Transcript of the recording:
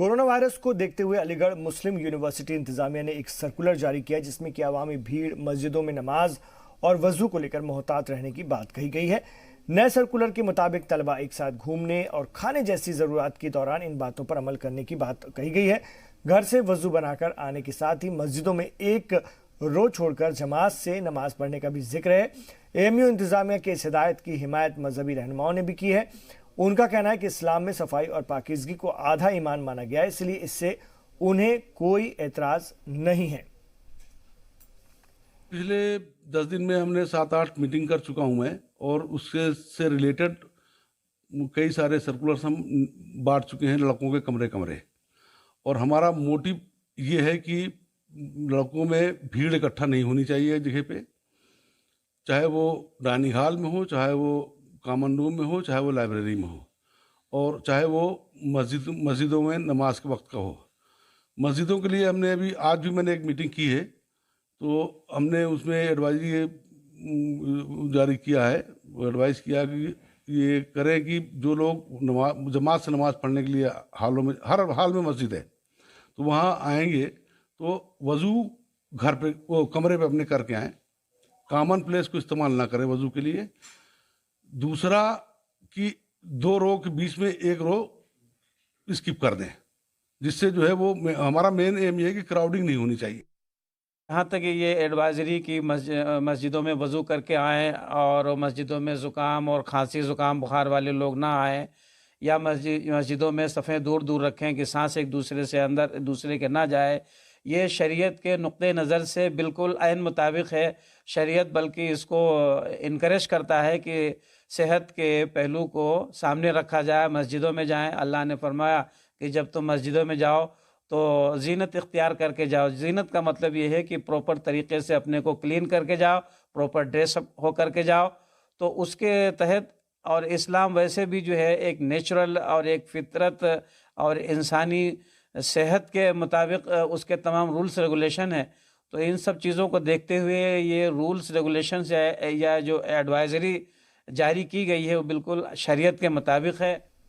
Corona virus को देखते हुए अलीगढ़ मुस्लिम यूनिवर्सिटी इंतजामिया ने एक सर्कुलर जारी किया जिसमें कि अवामी भीड़, मस्जिदों में नमाज और वजू को लेकर मोहतात रहने की बात कही गई है। नए सर्कुलर के मुताबिक तलबा एक साथ घूमने और खाने जैसी जरूरत के दौरान इन बातों पर अमल करने की बात कही गई है। घर से वजू बनाकर आने के साथ ही मस्जिदों में एक रो छोड़कर जमात से नमाज पढ़ने का भी जिक्र है। एएमयू इंतजामिया की इस हिदायत की हिमायत मजहबी रहनुमाओं ने भी की है। उनका कहना है कि इस्लाम में सफाई और पाकीज़गी को आधा ईमान माना गया है, इसलिए इससे उन्हें कोई एतराज नहीं है। पिछले 10 दिन में हमने 7-8 मीटिंग कर चुका हूं मैं, और उससे से रिलेटेड कई सारे सर्कुलर्स हम बांट चुके हैं लड़कों के कमरे कमरे। और हमारा मोटिव ये है कि लड़कों में भीड़ इकट्ठा नहीं होनी चाहिए जगह पे, चाहे वो डाइनिंग हॉल में हो, चाहे वो कॉमन रूम में हो, चाहे वो लाइब्रेरी में हो, और चाहे वो मस्जिदों में नमाज के वक्त का हो। मस्जिदों के लिए हमने अभी आज भी मैंने एक मीटिंग की है, तो हमने उसमें एडवाइजरी जारी किया है, एडवाइस किया कि ये करें कि जो लोग जमात से नमाज पढ़ने के लिए हालों में, हर हाल में मस्जिद है, तो वहाँ आएंगे तो वज़ू घर पे, वो कमरे पे अपने करके आएँ, कॉमन प्लेस को इस्तेमाल ना करें वज़ू के लिए। दूसरा कि 2 रो के बीच में 1 रो स्किप कर दें, जिससे जो है वो हमारा मेन एम ये है कि क्राउडिंग नहीं होनी चाहिए। यहाँ तक ये एडवाइजरी की मस्जिदों में वज़ू करके आएँ और मस्जिदों में ज़ुकाम और खांसी ज़ुकाम बुखार वाले लोग ना आएँ, या मस्जिदों में सफ़ें दूर दूर रखें कि सांस एक दूसरे से अंदर दूसरे के ना जाए। ये शरीयत के नुक्ते नज़र से बिल्कुल ऐन मुताबिक है। शरीयत बल्कि इसको इनकरेज करता है कि सेहत के पहलू को सामने रखा जाए, मस्जिदों में जाएं। अल्लाह ने फरमाया कि जब तुम मस्जिदों में जाओ तो जीनत इख्तियार करके जाओ। जीनत का मतलब ये है कि प्रॉपर तरीके से अपने को क्लीन करके जाओ, प्रॉपर ड्रेस हो करके जाओ। तो उसके तहत, और इस्लाम वैसे भी जो है एक नेचुरल और एक फितरत और इंसानी सेहत के मुताबिक उसके तमाम रूल्स रेगुलेशन है। तो इन सब चीज़ों को देखते हुए ये रूल्स रेगुलेशंस या जो एडवाइजरी जारी की गई है वो बिल्कुल शरीयत के मुताबिक है।